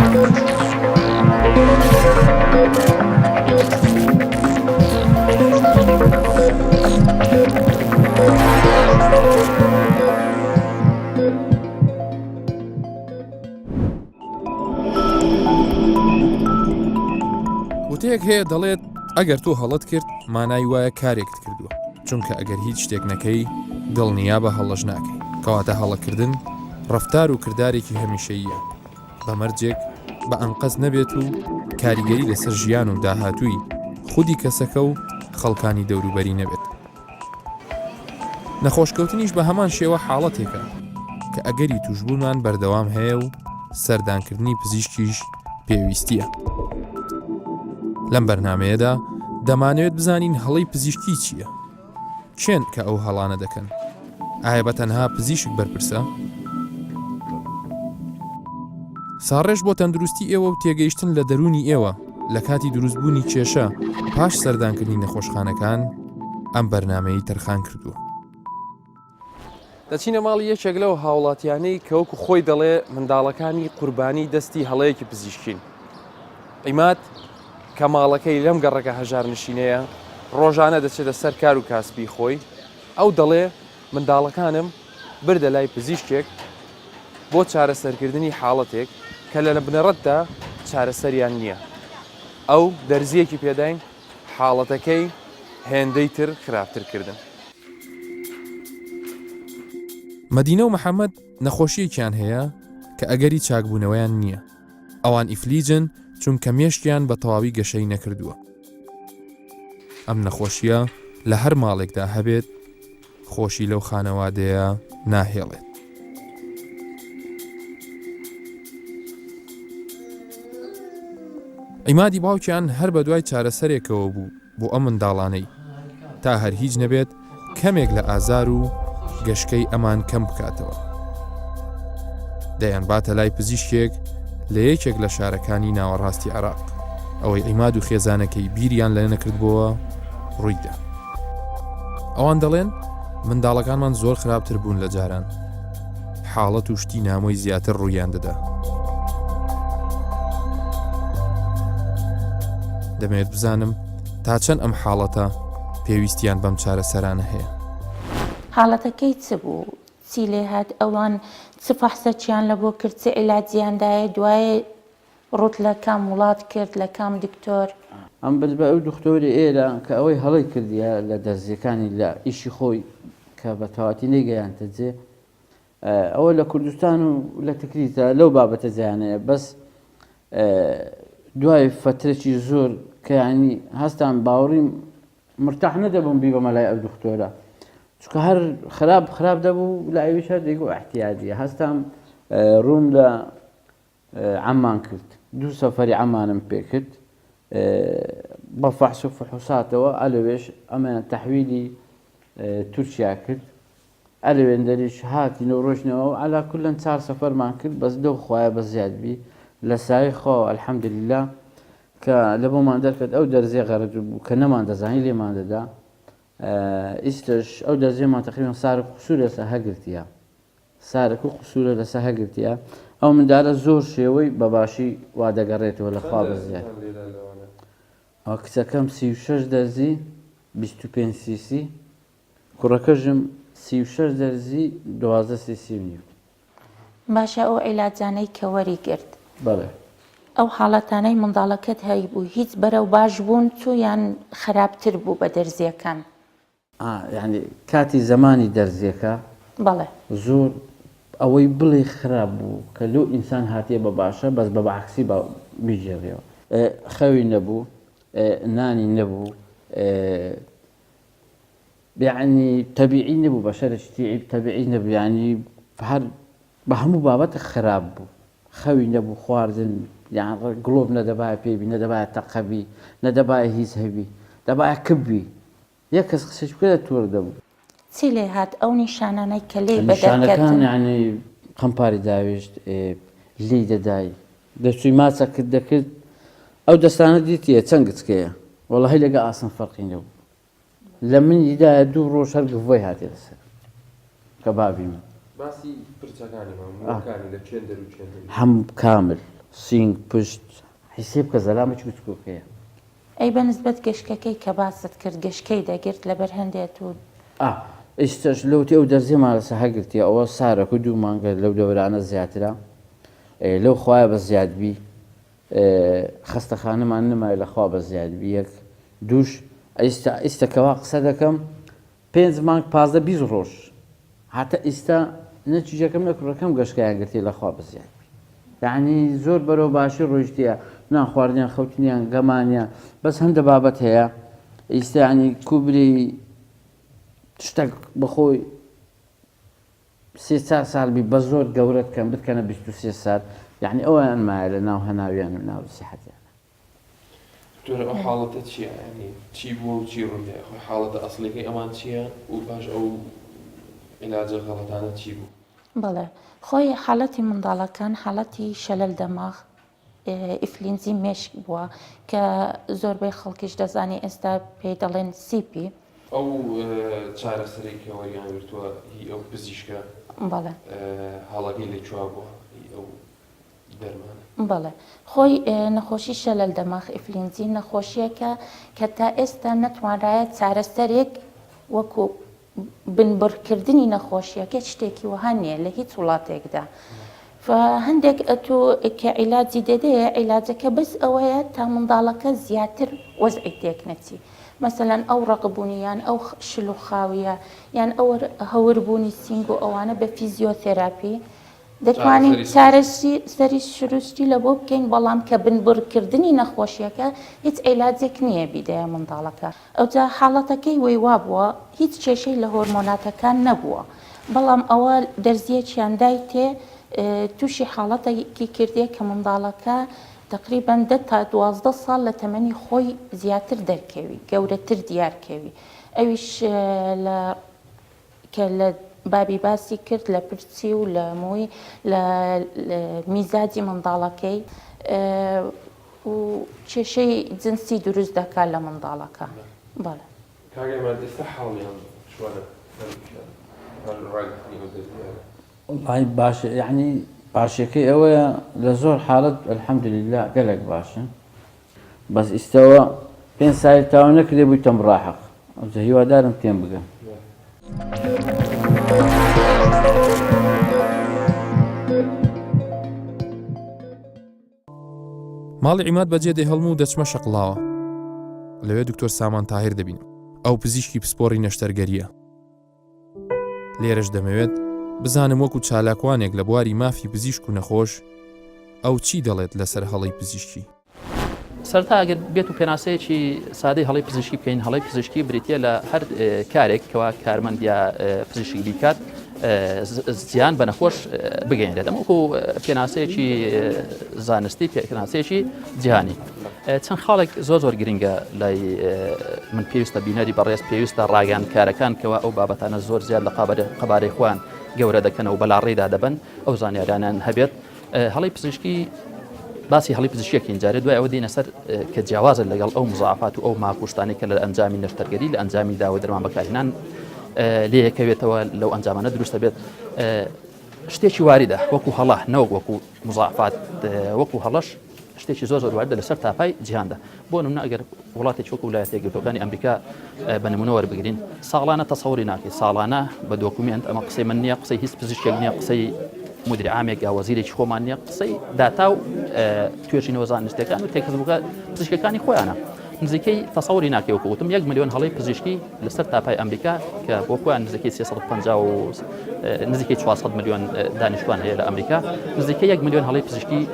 وتەیەک هەیە دەڵێت ئەگەر تۆ هەڵت کرد مانای وایە کارێکت کردووە، چونکە ئەگەر هیچ شتێک نەکەی دڵنیا بە هەڵەش ناکەی، کەواتە هەڵەکردن ڕەفتار و کردارێکی هەمیشەییە، بەمەرجێک بە ئەنقەز نەبێت و کاریگەری لەسەر ژیان و داهاتووی خودی کەسەکە و خەڵکانی دەوروبەری نەبێت. نەخۆشکەوتنیش بە هەمان شێوە حاڵەتێکە کە ئەگەری توشبوونمان بەردەوام هەیە و سەردانکردنی پزیشکیش پێویستیە. لەم بەرنامەیەدا دەمانەوێت بزانین هەڵەی پزیشکی چییە؟ چێن کە ئەو هەڵانە دەکەن؟ ئایا بە تەنها پزیشک بەرپرسە؟ ساڕێژ بۆ تەندروستی ئێوە و تێگەیشتن لە دەرونی ئێوە لە کاتی دروستبوونی کێشە پاش سەردانکردنی نەخۆشخانەکان ئەم بەرنامەی تەرخان کردووە. دەچینە ماڵی یەکێک لەو هاوڵاتیانەی کە وەکو خۆی دەڵێ منداڵەکانی قوربانی دەستی هەڵەیەکی پزیشکین. عیماد کە ماڵەکەی لەم گەڕەکە هەژار نشینەیە ڕۆژانە دەچێتە سەر کار و کاسبی خۆی، ئەو دەڵێ منداڵەکانم بردە لای پزیشکێک بۆ چارەسەرکردنی حاڵەتێک کە لە بنەڕەتدا چارەسەریان نییە. ئەو دەرزیەکی پێداین حاڵەتەکەی هێندەی تر خراپترکردن. مەدینە و محەممەد نەخۆشیەکیان هەیە کە ئەگەری چاکبوونەوەیان نییە. ئەوان ئیفلیجن چونکە مێشکیان بە تەواوی گەشەی نەکردووە. ئەم نەخۆشیە لە هەر ماڵێکدا هەبێت، خۆشی لەو خانەوادەیە ناهێڵێت. عیمادی باوکیان هەر بە دوای چارەسەرێکەوە بوو بۆ ئەم منداڵانەی تا هەر هیچ نەبێت کەمێک لە ئازار و گەشکەی ئەمان کەم بکاتەوە. دەیان باتە لای پزیشکێک لە یەکێک لە شارەکانی ناوەڕاستی عێراق. ئەوەی عیماد و خێزانەکەی بیریان لە نەکردبووە ڕوویدا. ئەوان دەڵێن منداڵەکانمان زۆر خراپتر بوون لە جاران، حاڵەت و شتی نامۆی زیاتر ڕوویان دەدا. دەمەوێت بزانم تا چەند ئەم حاڵەتە پێویستیان بەم چارەسەرانە هەیە. حاڵەتەکەی چ بوو؟ چی لێ هات؟ ئەوان چ فەحسەچیان لە بۆ کرد؟ چ عیلاجیاندایە؟ دوایە ڕوت لە کام وڵات کرد، لە کام دکتۆر؟ ئەم بەس بە ئەو دکتۆری ئێرە کە ئەوەی هەڵی کردیە لە دەرزیەکانی لە ئیشی خۆی کە بە تەواتی نەیگەیانتە جێ، ئەوە لە کوردستان و لە تکریتە لەو بابەتە جیانەیە. بەس دوای فترێکی زۆر کە یعنی هەستان باوەڕیم مرتاح نەدەبووم بی بەمە لای ئەو دکتۆرە، چونکە هەر خراپ دەبوو لە ئەویش هەر دەیگو احتیاجیە. هەستام ڕووم لە عەمان کرد، 2 سەفەری عەمانم پێ کرد بە فەحس و فحوساتەوە. ئەلەوێش ئەمە تەحویلی تورکیا کرد، ئەلەوێن دەریش هاتینە و ڕۆژنەوە و عەلا کولەن 4 سەفەرمان کرد. بەس دەو خوایە بە زیادبی لە ساوی خۆ ئەلحەمدولیلا کە لە بۆمان دەرکرد ئەو دەرزیە غەرەج بوو کە نەمان دەزانی لێمان دەدا. ئیستش ئەو دەرزیێمان تەقریبەن سارە قوسوورە لەسەر هەگرتیە، سارێک و قوسوورە لەسەر هەگرتیە. ئەو منداڵە زۆر شێوەی بەباشی وا دەگەڕێتەوە لە خوا بەزیاد. ئەو کچەکەم 36 دەرزی 25 سیسی، کوڕەکەژم 36 دەرزی 12 سیسی نیو. باشە ئەو عیلاجانەی کە وەری گرت، بەڵێ ئەو حاڵەتانەی منداڵەکەت هەی بوو هیچ بەرەو باش بوون چوو یان خراپتر بوو بە دەرزیەکان؟ یعنی کاتی زمانی دەرزیەکە بەڵێ زۆر ئەوەی بڵێ خراپ بوو کە لەو ئینسان هاتیە بە باشە، بەس بە بەعکسی بیژێڕێەوە. خەوی نەبوو، نانی نەبوو، یعنی تەبیعی نەبوو، بە شەرشتی تەبیعی نەبوو، یعنی هەر بە هەموو بابەتە خراپ بوو. خەوی نەبوو، خواردن یان گڵۆب نەدەبایە پێبی، نەدەبایە تەقەبی، نەدەبایە هیچ هەبی، دەبایە کبی. یەک کەس قسەش بکە تووڕ دەبوو. چی لێ هات؟ ئەو نیشانانەی کە لێ نیشانەکان یعنی قەمپاری داوێشت، لی دەدای، دەچووی ماچە کرد دەکرد. ئەو دەستانە دیتیە چەند گچکەیە، وەڵاهی لەگە ئاسن فەرقی نەبوو. لە منیدایە 2 ڕۆژ هەر گڤۆی هاتێ لەسەر کە بابی من باسی پرچەکانی مامۆکانی لە چێن دەرو چێن هەم کامل سینگ پشت حیسێ بکە زەلامە چکوکەیە ئەی بەنسبەت گەشتەکەی کە باست کرد گەشتکەی دەگرت لەبەر هەندێت و ئێستش لەوتی ئەو دەرزێمان لەسە هەگرتی ئەوە سارەکە 2 مانگە لەو دەورانە زیاترە لەو خوایە بە زیادبی خەستەخانەمان نمای لەخوا بە زیادبی یەک دووش ئێستەکەوا قسە دەکەم 5 مانگ 15 ڕۆژ هاتە ئێستا نەتیجەکەم لە کوڕەکەم گەشتیان گرتی لەخوا بە زیادبی یعنی زۆر بەرەو باشی ڕۆژتیە نان خواردنیان خەوتنیان گەمانیان بەس هەندە بابەت هەیە ئێستا ینی کوبری شتێک بەخۆی 3 ساڵبی بە زۆر گەورە بکەم بکەنە 23 سال یعنی ئەویان مایە لە ناو هەناویان و ناو سیحەتیان دکتۆر ئەو حاڵەتە چییە ینی چی بووە و چی ڕوویدا خۆی حاڵەتە ئەسڵەکەی ئەمان چییە و باش ئەو عیلاجە غەڵەتانە چی بوو بەڵێ خۆی حاڵەتی منداڵەکان حاڵەتی شەلل دەماغ ئیفلینزی مێشک بووە کە زۆربەی خەڵکیش دەزانی ئێستا پێی دەڵێن سیپی ئەو چارەسەرێکەوە یان گرتووە هی ئەو پزیشکە بەڵێ هەڵەکەی لێ چوا بووە ئەو دەرمانە بەڵێ خۆی نەخۆشی شەلل دەماغ ئیفلینزی نەخۆشیەکە کە تا ئێستا نەتوانرایە چارەسەرێک وەکو بنبڕکردنی نەخۆشیەکە شتێکی وەها نییە لە هیچ وڵاتێکدا هەندێک ئەتو کە عیلاجی دەدەیە عیلاجەکە بەس ئەوەیە تا منداڵەکە زیاتر وەزعی تێک نەچی مەسەلەن ئەو ڕقبوونیان ئەو شل و خاویە یان ئەو هەوربوونی سینگ و ئەوانە بە فیزیۆتێراپی دەتوانین چارەشی سەری شروستی لە بۆ بکەین بەڵام کە بنبڕکردنی نەخۆشیەکە هیچ عیلاجێک نییە بیدەیە منداڵەکە ئەوجا حاڵەتەکەی وەی وا بووە هیچ کێشەی لە هۆرمۆناتەکان نەبووە بەڵام ئەوە دەرزیەکیان دای تێ تووشی حاڵەتێکی کردێ کە منداڵەکە تقریبان 10 تا 12 ساڵ لە تەمەنی خۆی زیاتر دەرکەوی گەورەتر دیارکەوی ئەویش کە لە بابی باسی کرد لە پرچی و لە مووی لە میزاجی منداڵەکەی و کێشەی جنسی دروست دەکات لە منداڵەکە بەڵێ کاگەمە دەستە حاڵیان چوارە والله باش يعني باشەکەی ئەوەیە لە زۆر حاڵەت الحەمدولله گەلێک باشە بەس ئیستەوە 5 ساڵی تاوا نەکردێ بووی تەم ڕاحق ئەوجا هیوادارم تێم بگەم ماڵی عیماد بەجێ دێ هەڵموو دەچمە شەقڵاوە لەوێ دکتۆر سامان تاهیر دەبین ئەو پزیشکی پسپۆڕی نەشتەرگەریە لێرەش دەمەوێت بزانم وەکو چالاکوانێک لە بواری مافی پزیشک و نەخۆش ئەو چی دەڵێت لەسەر هەڵی پزیشکی سەرتا ئەگەر بێت و پێناسەیەکی سادەی هەڵی پزیشکی بکەین هەڵی پزیشکی بریتە لە هەر کارێک کەوا کارمەند یا پزیشکی بیکات زیان بە نەخۆش بگەێنێت ئەمەکو پێناسەیەکی زانستی پێناسەیەکی جیهانی چەند خاڵێک زۆر گرنگە لای من پێویستە بینەری بەڕێز پێویستە ڕاگەان کارەکان کەوا ئەو بابەتانە زۆر زیاد لە قەبارەی خۆیان گەورە دەکەنەوە بەلاڕێدا دەبن ئەو زانیاریانیان هەبێت هەڵی پزیشکی باسی هەڵی پزیشکێکی جارێت دوای ئەوە دێنە سەر کە جیاوازە لەگەڵ ئەو مزاعفات و ئەو ماکوشتانی کە لە ئەنجامی نەشتەرگەری لە ئەنجامی داوە دەرمان بەکارهێنان لێ یەکەوێتەوە لەو ئەنجامانە دروستە بێت شتێکی واریدە وەکو هەڵا نەوەک وەکو مزاعفات وەکو هەڵەش شتێکی زۆر واردە لەسەر تاپای جیهاندا بۆ نمونە ئەگەر وڵاتێک وەکو ویلایەتە یەکگرتووەکانی ئەمریکا بە نمونە وەربگرین ساڵانە تەسەوری ناکەی ساڵانە بە دۆکومنت ئەمە قسەی من نییە قسەی هیچ پزیشکێک نییە قسەی مدیری عامێک یا وەزیرێکی خۆمان نییە قسەی داتا و توێژینەوە زانستیەکان و تێکەڵبووکە پزیشکەکانی خۆیانە نزیکەی تەسەوری ناکەی وەکو وتم 1 ملیۆن هەڵەی پزیشکی لەسەر تاپای ئەمریکا کە بۆ خۆیان نزیکەی 350 و نزیکەی 400 ملیۆن دانیشتوان هەیە لە ئەمریکا نزیکەی 1 ملیۆن هەڵەی پزیشکی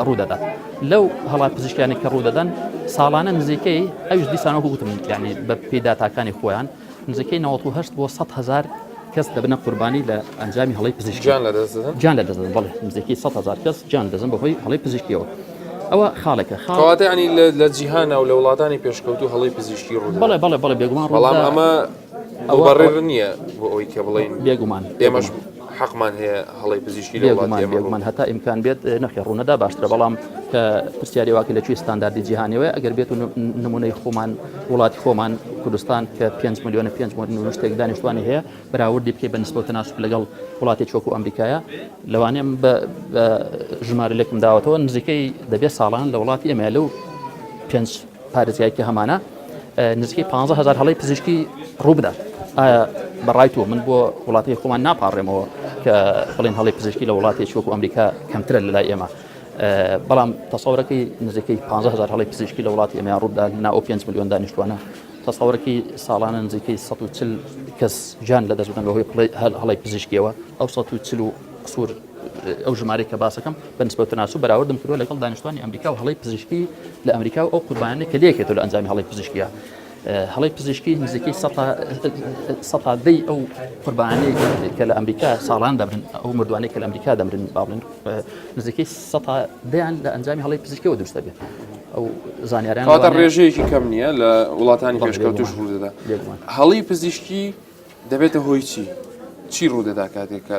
ڕوودەدات لەو هەڵات پزیشکیانی کە ڕوودەدەن ساڵانە نزیکەی ئەوش دیسانەوە گوتم یعنی بە پێداتاکانی خۆیان نزیکەی 98 بۆ 100,000 کەس دەبنە قوربانی لە ئەنجامی هەڵەی پزیشکی جان لەدەستن بەڵێ نزیکەی 100,000 کەس جان دەزن بەهۆی هەڵەی پزیشکیەوە ئەوە خاڵێکە خاڵاتە ینی لە جیهانە و لە وڵاتانی پێشکەوتوو هەڵەی پزیشکی ڕوو بەڵێ بێگومان بەڵام ئەمە ئەوەڕێر نییە بۆ ئەوی کە بڵین بێگومان ئێمەش حەقمان هەیە هەڵی پزیشکی لە بێگومان وڵاتی ئێمە بێگومان هەتا ئیمکان بێت نرخی ڕوونەدا باشترە بەڵام کە پرسیاری واکە لەکوێ ستانداردی جیهانیەوەی ئەگەر بێت و نمونەی خۆمان وڵاتی خۆمان کوردستان کە 5 ملیۆن 5 ملیۆن شتێک دانیشتوانی هەیە بەراوردی بکەی بە نسبەت تەناسب لەگەڵ وڵاتی چۆک و ئەمریکایە لەوانەیە بە ژمارە لێکم داوەتەوە نزیکەی دەبێت ساڵان لە وڵاتی ئێمە لەو 5 پارێزگایەکی هەمانە نزیکەی 15,000 هەڵەی پزیشکی ڕوو بدات. ئایا بەڕای تۆ من بۆ وڵاتی خۆمان ناپاڕێمەوە کە بڵێن هەڵی پزیشکی لە وڵاتی چۆک و ئەمریکا کەمترە لە لای ئێمە بەڵام تەسەورەکەی نزیکەی 15,000 هەڵی پزیشکی لە وڵاتی ئێمە ڕوودا ناو 5 ملیۆن دانیشتوانە تەسەورەکەی ساڵانە نزیکەی 140 کەس جان لە دەست بدەن بەهۆی هەڵی پزیشکیەوە ئەو 140 قسوور ئەو ژمارەی کە باسەکەم بە نسبەت تەناسب بەراوردم کردووە لەگەڵ دانیشتوانی ئەمریکا و هەڵی پزیشکی لە ئەمریکا و ئەو قوربانیانەی کە لێکێتەوە لە ئەنجامی هەڵی پزیشکیە هەڵی پزیشکی نزیکەی 100 دەی ئەو قوربانیانەی کە لە ئەمریکا ساڵان دەبرن ئەو مردوانەی کە لە ئەمریکا دەمرن باڵێن نزیکەی 100 دەیان لە ئەنجامی هەڵی پزیشکیەوە دروستە بێت ئەو زانیاریان کاتە ڕێژەیەکی کەم نییە لە وڵاتانی پێشکەوتوش ڕوودەدا هەڵی پزیشکی دەبێتە هۆی چی ڕوودەدا کاتێک کە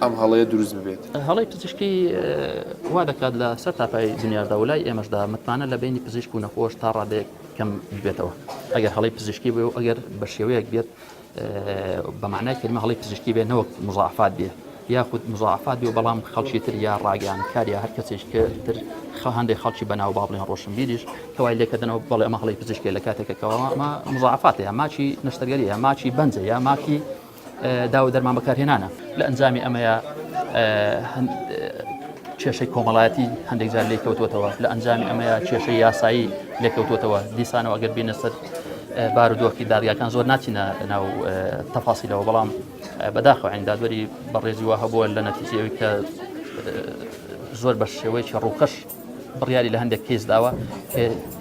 ئەم هەڵەیە دروست ببێت هەڵی پزیشکی وا دەکات لە سەر تاپای دنیادا و لای ئێمەشدا متمانە لە بینی پزیشک و نەخۆش تا ڕادەیەک کەم بێتەوە ئەگەر هەڵی پزیشکی بێ و ئەگەر بە شێوەیەک بێت بە معنای کلمە هەڵی پزیشکی بێ نەوەک مزاعفات بێ یاخود مزاعفات بێ و بەڵام خەڵکی تر یا ڕاگەیان کاریا هەر کەسێک تر هەندێک خەڵکی بەناو با بڵێن ڕۆشنبیریش کەوای لێکەدەنەوە بەڵێ ئەمە هەڵی پزیشکی لە کاتێکەکەەوە ئەمە مزاعفات یا ماچی نەشتەرگەری یا ماچی بەنجە یا ماکی داو دەرمان بەکارهێنانە لە ئەنجامی ئەمەیە کێشەی کۆمەڵایەتی هەندێک جار لێکەوتوتەوە لە ئەنجامی ئەمەیە کێشەی یاسایی لێکەوتوتەوە دیسانەوە ئەگەر بینە سەر بارودۆخی دادگاکان زۆر ناچینە ناو تەفاسیلەوە بەڵام بەداخەوە دادوەری بەڕێزی وا هەبووە لە نەتیجەوەی کە زۆر بە شێوەیەکی ڕووکەش بڕیاری لە هەندێک کێس داوە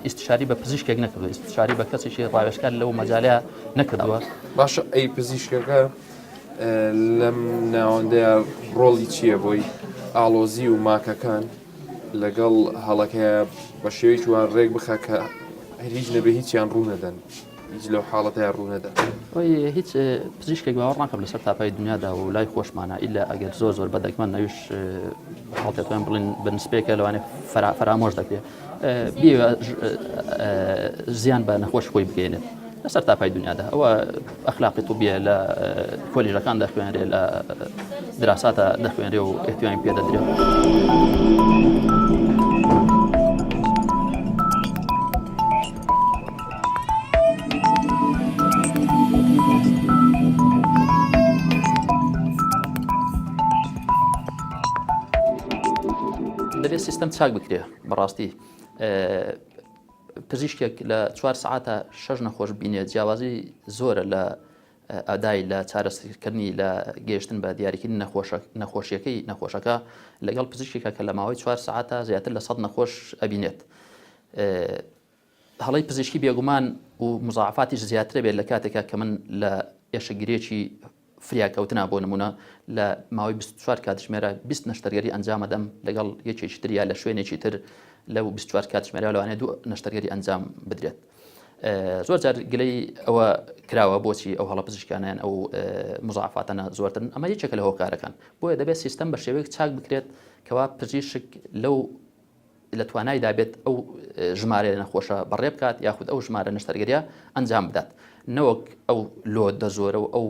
ئیستشاری بە پزیشکێک نەکردو ئیستشاری بە کەسێکی ڕاوێژکار لەو مەجالەیە نەکردووە باشە ئەی پزیشکەکە لەم ناوەندەیە ڕۆڵی چییە بۆی ئالۆزی و ماکەکان لەگەڵ هەڵەکەیە بە شێوەیەکی وان ڕێک بخە کە هیچ نەبێ هیچیان ڕوو نەدەن هیچ لەو حاڵەتەیە ڕوو نەدەن هیچ پزیشکێک باوەڕ ناکەم لەسەر تاپای دنیادا و لای خۆشمانە ئیلا ئەگەر زۆر بەدەگمەن نەویش حڵتێکیان بڵین بنسبەیەکە لەوانێ فرامۆش دەکرێت بیوە زیان بە نەخۆش خۆی بگەێنێت لەسەر تاپای دنیادا ئەوە ئەخلاقی توبیە لە کۆلیژەکان دەخوێنرێ لە دراساتە دەخوێنرێ و ئێتیوانی پێدەدرێت. دەبێت سیستەم چاک بکرێ بەڕاستی پزیشکێک لە 4 ساعتە 6 نەخۆش بینێت جیاوازی زۆرە لە ئەدای لە چارەسەرکردنی لە گەیشتن بە دیاریکردنی نەخۆشیەکەی نەخۆشەکە لەگەڵ پزیشکێکە کە لە ماوەی 4 ساعتە زیاتر لە 100 نەخۆش ئەبینێت. هەڵی پزیشکی بێگومان و مزاعفاتیش زیاترە بێت لە کاتێکە کە من لە ئێشەگیرێکی فریاکەوتنا بۆ نمونە لە ماوەی 24 کاتژمێرە 20 نەشتەرگەری ئەنجام دەم لەگەڵ یەکێکی تر یا لە شوێنێکی تر لەو 24 کاتژمێرە لەوانێت 2 نەشتەرگەری ئەنجام بدرێت. زۆر جار گلەی ئەوە کراوە بۆچی ئەو هەڵە پزیشکانیان ئەو مزاعفاتانە زۆرترن ئەمە یەکێکە لە هۆکارەکان بۆیە دەبێت سیستەم بە شێوەیەک چاک بکرێت کەوا پزیشک لەو لە توانایدا بێت ئەو ژمارە نەخۆشە بەڕێ بکات یاخود ئەو ژمارە نەشتەرگەریە ئەنجام بدات نەوەک ئەو لۆ دەزۆرە و ئەو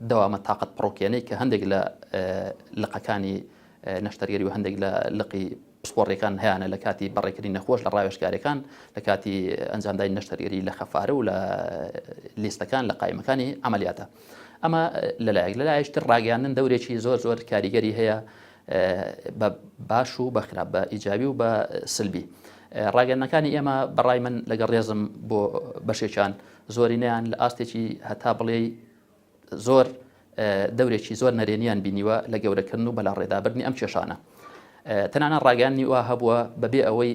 دەوامە تااقەت پڕۆکێنەی کە هەندێک لە لقەکانی نەشتەرگەری و هەندێک لە لقی پسپۆڕەکان هەیەە لە کاتی بەڕێکردنی نەخۆش لە ڕاوێژکارەکان لە کاتی ئەنجامدای نەشتەرگەری لە خەفارە و لە لیستەکان لە قایمەکانی عملیاتە ئەمە لەلایەک لەلایشتر ڕاگەیاندن دەورێکی زۆر کاریگەری هەیە بە باش و بە خراپ بە ئیجابی و بە سلبی ڕاگەیاندنەکانی ئێمە بەڕای من لەگەڵ ڕێزم بۆ بەشێکیان زۆرینەیان لە ئاستێکی هەتا بڵێ زۆر دەورێکی زۆر نەرێنیان بینیوە لە گەورەکردن و بەلا ڕێدابردنی ئەم کێشانە تەنانە ڕاگەیاندنی وا هەبووە بەبێ ئەوەی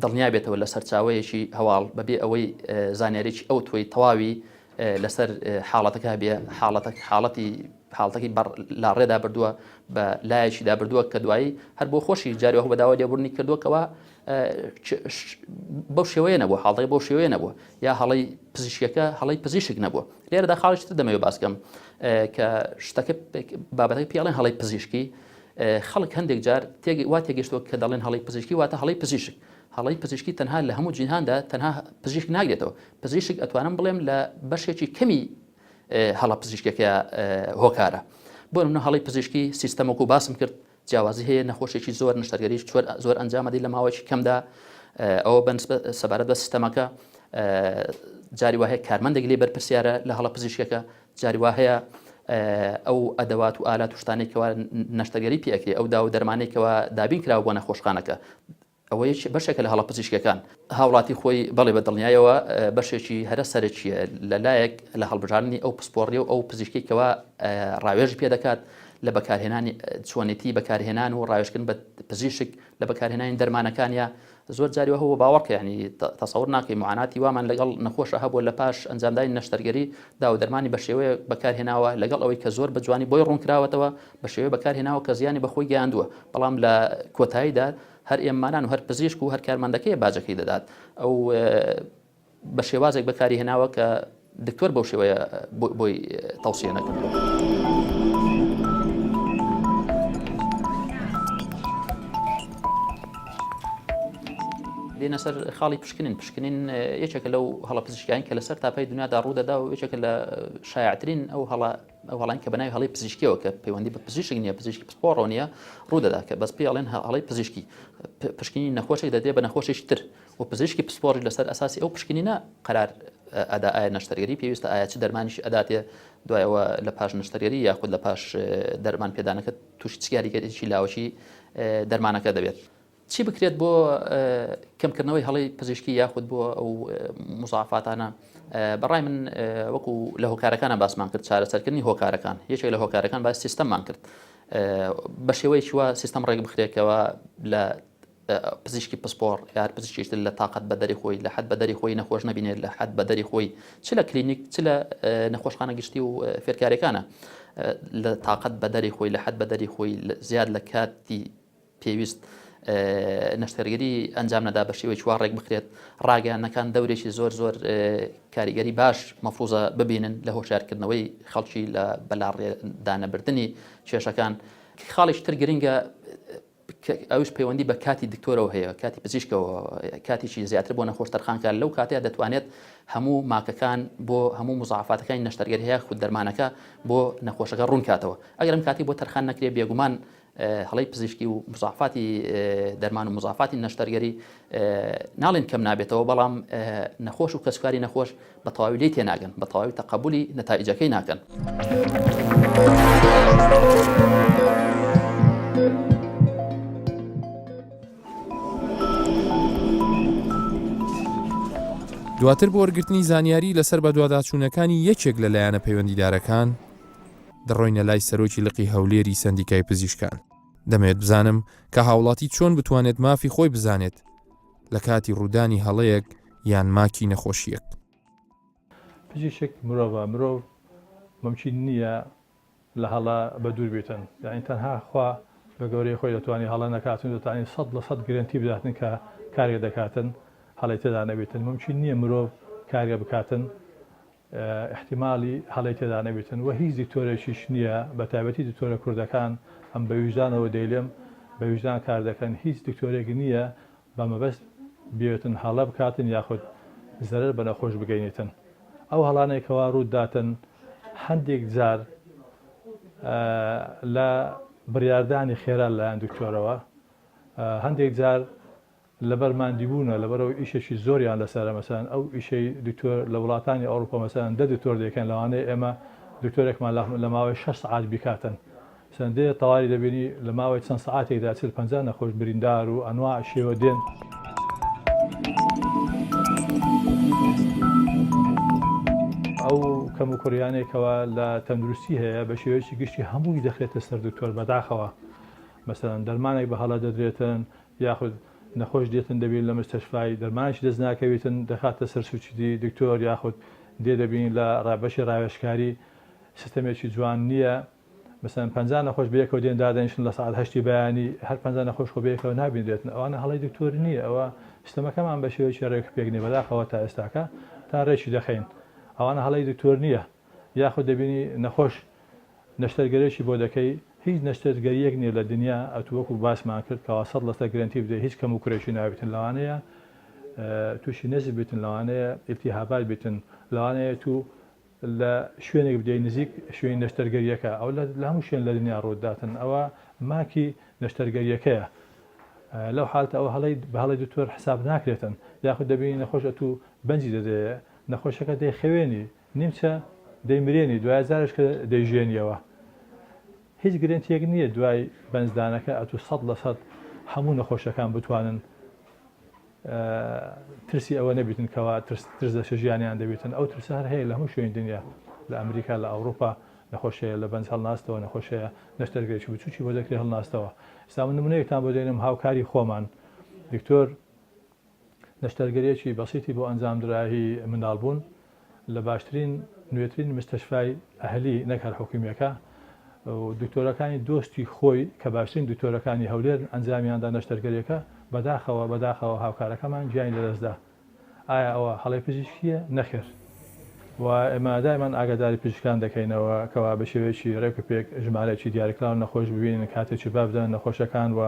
دڵنیا بێتەوە لە سەرچاوەیەکی هەواڵ بەبێ ئەوەی زانیاریی ئەو تۆی تەواوی لەسەر حاڵەتەکە بێ حاڵەتی حاڵەتەکەی لا ڕێدا بردووە بە لایەکیدا بردووە کە دوایی هەر بۆ خۆشی جاریوە بەداوا لێبوردنی کردووەکەوە بەو شێوەیە نەبووە حاڵەکەی بەو شێوەیە نەبووە یا هەڵی پزیشکەکە هەڵی پزیشک نەبووە لێرەدا خاڵشتر دەمەوێت باسکەم کە شتەکە بابەتەکە پێڵێن هەڵی پزیشکی خەڵک هەندێک جار وا تێگەشتووە کە دەڵێن هەڵی پزیشکی واتە هەڵی پزیشک هەڵی پزیشکی تەنها لە هەموو جیهاندا تەنها پزیشک ناگرێتەوە پزیشک ئەتوانم بڵێم لە بەشێکی کەمی هەڵە پزیشکەکە هۆکارە بۆ نمونە هەڵی پزیشکی سیستەمەکو باسم کرد جیاوازی هەیە نەخۆشێکی زۆر نەشتەرگەری زۆر ئەنجامەدی لە ماوەیەکی کەمدا ئەوە سەبارەت بە سیستەمەکە جاری وهەیە کارمەندێک لێ بەرپرسیارە لە هەڵە پزیشکەکە جاری وهەیە ئەو ئەدەوات و ئالات و شتانێکەوە نەشتەرگەری پێکرێ ئەو دا و دەرمانێکەوە دابین کراوە بۆ نەخۆشخانەکە ئەوە بەشێکە لە هەڵە پزیشکەکان هاوڵاتی خۆی بەڵێ بە دڵنیایەوە بەشێکی هەرە سەرچیە لەلایەک لە هەڵبژاردننی ئەو پسپۆڕی و ئەو پزیشکێکەوە ڕاوێژی پێ دەکات لە بەکارهێنانی چۆنێتی بەکارهێنان و ڕاوێژکردن بە پزیشک لە بەکارهێنانی دەرمانەکانیە زۆر جاریوە هەوە باوەڕکە ینی تەسەور ناکەی معاناتی وامان لەگەڵ نەخۆشە هەبووە لە پاش ئەنجامدانی نەشتەرگەری دا و دەرمانی بە شێوەیە بەکارهێناوە لەگەڵ ئەوەی کە زۆر بە جوانی بۆی ڕوونکراوەتەوە بە شێوەیە بەکارهێناوە کە زیانی بەخۆی گەیاندووە بەڵام لە کۆتاییدا هەر ئێمانان و هەر پزیشک و هەر کارمەندەکەی باجەکەی دەدات ئەو بە شێوازێک بەکاری هێناوە کە دکتۆر بەو شێوەیە بۆی تەوسیە نەکردووە. دێنە سەر خاڵی پشکنین یەکێکە لەو هەڵە پزیشکیان کە لەسەر تاپای دنیادا ڕوودەدا و یەکێکە لە شایعترین ئەو هەڵان کە بەناوی هەڵی پزیشکیەوە کە پەیوەندی بە پزیشک نییە پزیشکی پسپۆڕۆ نیە ڕوودەدا کە بەس پێ ئەڵێن هەڵی پزیشکی پشکنی نەخۆشێک دەدێ بە نەخۆشێکی تر و پزیشکی پسپۆڕی لەسەر ئەساسی ئەو پشکنینە قەرار ئەدا ئایا نەشتەرگەری پێویستە ئایا چ دەرمانیش ئەداتێ دوایەوە لە پاش نەشتەرگەری یاخود لە پاش دەرمان پێدانەکە تووشی چیاریگەرێکی لاوەشی دەرمانەکە دەبێت. چی بکرێت بۆ کەمکردنەوەی هەڵی پزیشکی یاخود بۆ ئەو مزاعفاتانە بەڕای من وەکو لە هۆکارەکانە باسمان کرد چارەسەرکردنی هۆکارەکان یەکێک لە هۆکارەکان باس سیستەممان کرد بە شێوەیەکی وە سیستەم ڕێک بخرێتەوە لە پزیشکی پسپۆڕ یار پزیشکیتر لە تااقەت بەدەری خۆی لە حد بەدەری خۆی نەخۆش نبینێت لە حد بەدەری خۆی چ لە کلینیک چ لە نەخۆشخانە گشتی و فێرکارەکانە لە تااقەت بەدەری خۆی لە حد بەدەری خۆی زیاد لە کاتی پێویست نەشتەرگەری ئەنجام نەدا بە شێوەی چوار ڕێک بخرێت ڕاگەیانەکان دەورێکی زۆر کاریگەری باش مەفروزە ببینن لە هۆشارکردنەوەی خەڵکی لە بەلاڕێدانەبردننی کێشەکان خاڵیش تر گرنگە ئەوش پەیوەندی بە کاتی دکتۆرەوە هەیە کاتی پزیشکەوە کاتیشی زیاتر بۆ نەخۆشتەرخانکار لەو کاتەیە دەتوانێت هەموو ماکەکان بۆ هەموو مزاعفاتەکانی نەشتەرگەر هەیە خود دەرمانەکە بۆ نەخۆشەکە ڕوونکاتەوە ئەگەرم کاتی بۆ تەرخان نەکرێ بێگومان هەڵی پزیشکی و مزاعفاتی دەرمان و مزاعفاتی نەشتەرگەری ناڵێن کەم نابێتەوە بەڵام نەخۆش و کەسکاری نەخۆش بە تەواوی لێ تێناگەن بە تەواوی تەقەبولی نەتائیجەکەی ناکەن. دواتر بۆ وەرگرتنی زانیاری لەسەر بە دوواداچوونەکانی یەکێک لە لایەنە پەیوەندیدارەکان دەڕۆینە لای سەرۆکی لقی هەولێری سەندیکای پزیشکان. دەمەوێت بزانم کە هاوڵاتی چۆن بتوانێت مافی خۆی بزانێت لە کاتی ڕوودانی هەڵەیەک یان ماکی نەخۆشیەک. پزیشک مرۆڤ مەمکن نییە لە هەڵە بە دوور بێتن یعنی تەنها خوا بە گەورەی خۆی دەتوانانی هەڵە نەکاتن دەتوانین 100% گرنتی بداتن کە کارێک دەکاتن هەڵی تێدا نەبێتن ممکن نییە مرۆڤ کارێک بکاتن احتیمالی هەڵی تێدا نەبێتن و هیچ دکتۆرێکیش نییە بە تایبەتی دکتۆرە کوردەکان ئەم بە ویژدانەوە دەیلێم بە ویژدان کار دەکەن هیچ دکتۆرێک نییە بە مەبەست بێتن هەڵە بکاتن یاخود زەرەر بە نەخۆش بگەینێتن ئەو هەڵانێکەوە ڕووداتن هەندێک جار لە بڕیاردانی خێرا لەلایەن دکتۆرەوە هەندێک جار لەبەر ماندیبوونە لەبەرەوە ئیشێکی زۆریان لەسەرە مەسەن ئەو ئیشەی دکتۆر لە وڵاتانی ئەوروپا مەسەن 10 دکتۆر دەکەن لەوانەیە ئێمە دکتۆرێکمان لە ماوەی 6 سعات بیکاتن سندێ تەواوی دەبینی لە ماوەی چەند سعاتێکدا 40-50 نەخۆش بریندار و ئەنواع شێوە دێن ئەو کەم و کوڕیانێکەوە لە تەندروستی هەیە بە شێوەیەکی گشتی هەمووی دەخرێتە سەر دکتۆر بەداخەوە مەسەن دەرمانێک بە هەڵە دەدرێتن یاخود نەخۆش دێتن دەبین لە مستەشفای دەرمانشی دەست ناکەوێتن دەخاتە سەر سوچی دکتۆر یاخود دێ دەبین لە ڕابەشی ڕاوێژکاری سیستەمێکی جوان نییە مثلا 50 نەخۆش بەیەکەوە دێن دادەنیشن لە ساعت 8 بەیانی هەر 50 نەخۆش خۆ بەیەکەوە نابینرێتن ئەوانە هەڵی دکتۆر نییە ئەوە سیستەمەکەمان بە شێوەیەکی ڕێک پێکنی بەداخەوە تا ئێستاکە تا ڕێکی دەخەین ئەوانە هەڵی دکتۆر نییە یاخود دەبینی نەخۆش نەشتەرگەرێکی بۆ دەکەی هیچ نەشتەرگەریەک نییە لە دنیا ئەتووەکو باسمان کرد کەوا 100% گرنتی بدەیت هیچ کەم و کوڕێکی نابێتن لەوانەیە تووشی نەزی بێتن لەوانەیە ئیلتیهابات بێتن لەوانەیە تو لە شوێنێک بدەی نزیک شوێنی نەشتەرگەریەکە ئەو لە هەموو شوێن لە دنیا ڕووداتن ئەوە ماکی نەشتەرگەریەکەیە لەو حالتە ئەوە هەڵی بە هەڵی دکتۆر حساب ناکرێتن یاخود دەبینی نەخۆش تو بەنجی دەدەیە نەخۆشەکە دەی خوێنی نیمچە دەیمرێنی دوای زارش کە دەیژێنیەوە هیچ گرنتیەک نییە دوای بەنجدانەکە ئەتو 100% هەموو نەخۆشەکان بتوانن ترسی ئەوە نەبیتن کەوا ترس دە ژیانیان دەبێتن ئەو ترسە هەر هەیە لە هەموو شوێن دنیا لە ئەمریکا لە ئەوروپا نەخۆشەیە لە بەنج هەڵناستەوە نەخۆشەیە نەشتەرگەرێکی بچوکی بۆ دەکرێت هەڵناستەوە ئێستا من نمونەیەکتان بۆ دێنم هاوکاری خۆمان دکتۆر نەشتەرگەرێکی بەسیتی بۆ ئەنجامدراهی منداڵبوون لە باشترین نوێترین مستەشفای ئەهلی نەکار حکومیەکە و دکتۆرەکانی دۆستی خۆی کە باشترین دکتۆرەکانی هەولێر ئەنجامیاندا نەشتەرگەریەکە بەداخەوە هاوکارەکەمان گیانی لەدەستدا ئایا ئەوە هەڵی پزیشکیە نەخێر و ئێمە دایمان ئاگاداری پزیشکان دەکەینەوە کەوا بە شێوەیەکی ڕێک و پێک ژمارەیەکی دیاریکراوە نەخۆش ببینن کاتێکی بابدەن نەخۆشەکان و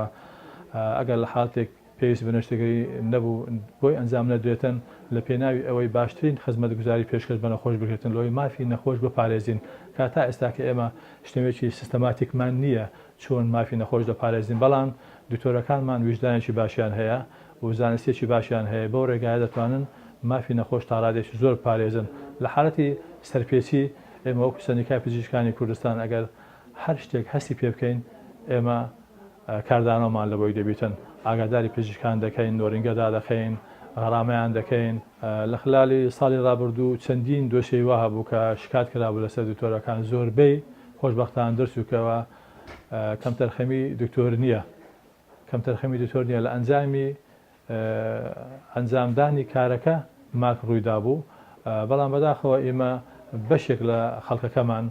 ئەگەر لە حالتێک پێویست بە نەشتەرگەری نەبوو بۆی ئەنجام نەدرێتن لە پێناوی ئەوەی باشترین خزمەتگوزاری پێشکەش بە نەخۆش بکرێتن لەوەی مافی نەخۆش بپارێزین کاتا ئێستاکە ئێمە شتێکی سیستەماتیکمان نییە چۆن مافی نەخۆش دەپارێزین بەڵام دکتۆرەکانمان ویژدانێکی باشیان هەیە و زانستیەکی باشیان هەیە بەو ڕێگایە دەتوانن مافی نەخۆش تا ڕادێکی زۆر پارێزن لە حالەتی سەرپێچی ئێمە وەکو سەندیکای پزیشکانی کوردستان ئەگەر هەر شتێک هەستی پێ بکەین ئێمە کاردانەوەمان لە بۆی دەبیتن ئاگاداری پزیشکان دەکەین نۆرینگەدا دەخەین غەرامەیان دەکەین لە خلالی ساڵی ڕابردوو چەندین دۆسیەی وا هەبوو کە شکات کرابوو لەسەر دکتۆرەکان زۆربەی خۆشبەختان دەرچووکەوە کەم تەرخەمی دکتۆر نییە کەم تەرخەمی دکتۆر نییە لە ئەنجامی ئەنجامدانی کارەکە ماک ڕوویدا بوو بەڵام بەداخەوە ئێمە بەشێک لە خەڵکەکەمان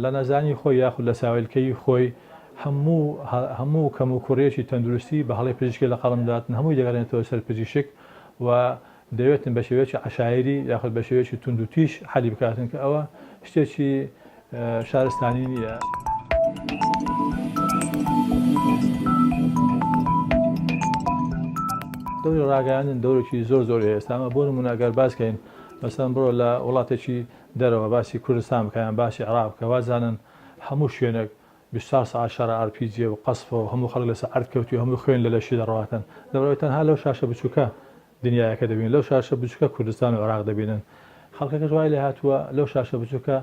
لە نەزانی خۆی یاخود لە ساویلکەی خۆی هەموو کەم و کوڕێکی تەندروستی بە هەڵی پزیشکی لە قەڵمداتن هەمووی دەگەڕێنێتەوە سەر پزیشک و دەوێتن بە شێوەیەکی عشایری یاخود بە شێوەیەکی تونند و تیش حەلی بکاتن کە ئەوە شتێکی شارستانی نییە. دەوری ڕاگەیاندن دەورێکی زۆر زۆر ئێستامە بۆ نمونە ئەگەر باسکەین مەسەڵەن بڕۆ لە وڵاتێکی دەرەوە باسی کوردستان بکەیان باسی عێراق بکە وازانن هەموو شوێنێک 24 ساعت شارە RPG و قەسف و هەموو خەڵک لەسەر ئەرد کەوتی و هەموو خوێن لە لەشی دەڕاتن دەبڕێت تەنها لەو شاشە بچووکە دنیایەکە دەبین لەو شاشە بچووکە کوردستان و عێراق دەبینن خەڵکەکە دوای لێ هاتووە لەو شاشە بچووکە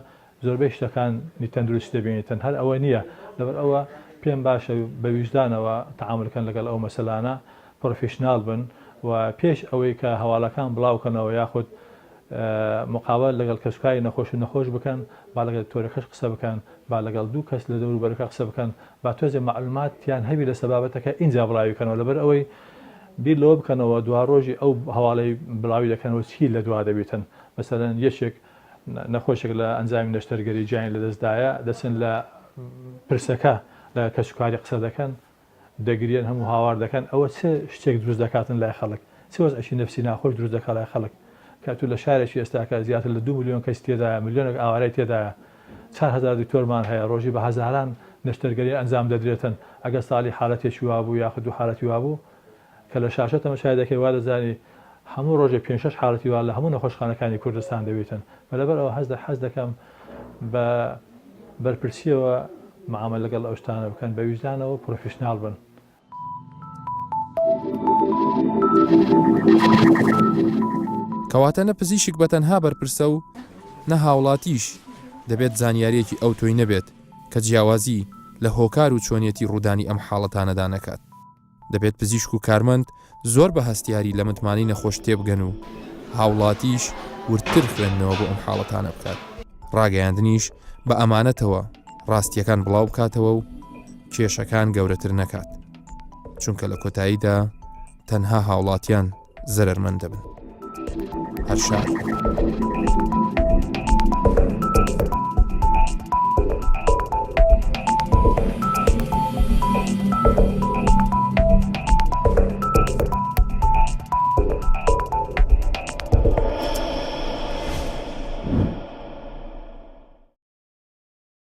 زۆربەی شتەکانی تەندروستی دەبینێتن هەر ئەوە نییە لەبەر ئەوە پێم باشە بە ویژدانەوە تەعاملکەن لەگەڵ ئەو مەسەلانە پرۆفیشنال بن و پێش ئەوەی کە هەواڵەکان بڵاوکەنەوە یاخود مقابل لەگەڵ کەسکاری نەخۆش بکەن با لەگەڵ تۆرەکەش قسە بکەن با لەگەڵ دوو کەس لە دەوروبەرەکە قسە بکەن با تۆزێ معلوماتیان هەبی لە سەبابەتەکە ئینجا بڵاویکەنەوە لەبەر ئەوەی بیر لەوە بکەنەوە دوا ڕۆژی ئەو هەواڵەی بڵاوی دەکەنەوە چی لە دوا دەبێتن مەسەلەن یەکێک نەخۆشێک لە ئەنجامی نەشتەرگەری جیان لەدەستدایە دەچن لە پرسەکە لە کەسوکاری قسە دەکەن دەگرێن هەموو هاوار دەکەن ئەوە چه شتێک دروست دەکاتن لای خەڵک چ وەزعی نەفسی ناخۆش دروست دەکات لای خەڵک کاتو لە شارێکی ئێستاکە زیاتر لە 2 میلیۆن کەس تێدایە میلیۆنێک ئاوارەی تێدایە 4000 دکتۆرمان هەیە ڕۆژی بە هەزاران نەشتەرگەری ئەنجام دەدرێتن ئەگەر ساڵی حالەتێکی وابوو یاخود دوو حالەتی وابوو کە لە شاشە تەماشای دەکەی وا دەزانی هەموو ڕۆژێ 5-6 حالەتی وا لە هەموو نەخۆشخانەکانی کوردستان دەبێتن بەلەبەر ئەوە حەز دەکەم بە بەرپرسیەوە معامل لەگەڵ ئەو شتانە بکەن بە ویژدانەوە پرۆفیشنال بن. کەواتە نە پزیشک بە تەنها بەرپرسە و نە هاوڵاتیش دەبێت زانیاریەکی ئەو تۆی نەبێت کە جیاوازی لە هۆکار و چۆنیەتی ڕوودانی ئەم حاڵەتانەدا نەکات. دەبێت پزیشک و کارمەند زۆر بە هەستیاری لە متمانی نەخۆش تێبگەن و هاوڵاتیش ورتر خوێندنەوە بۆ ئەم حاڵەتانە بکات. ڕاگەیاندنیش بە ئەمانەتەوە ڕاستیەکان بڵاو بکاتەوە و کێشەکان گەورەتر نەکات. چونکە لە کۆتاییدا تەنها هاوڵاتیان زەرەرمەند دەبن. هەر شار.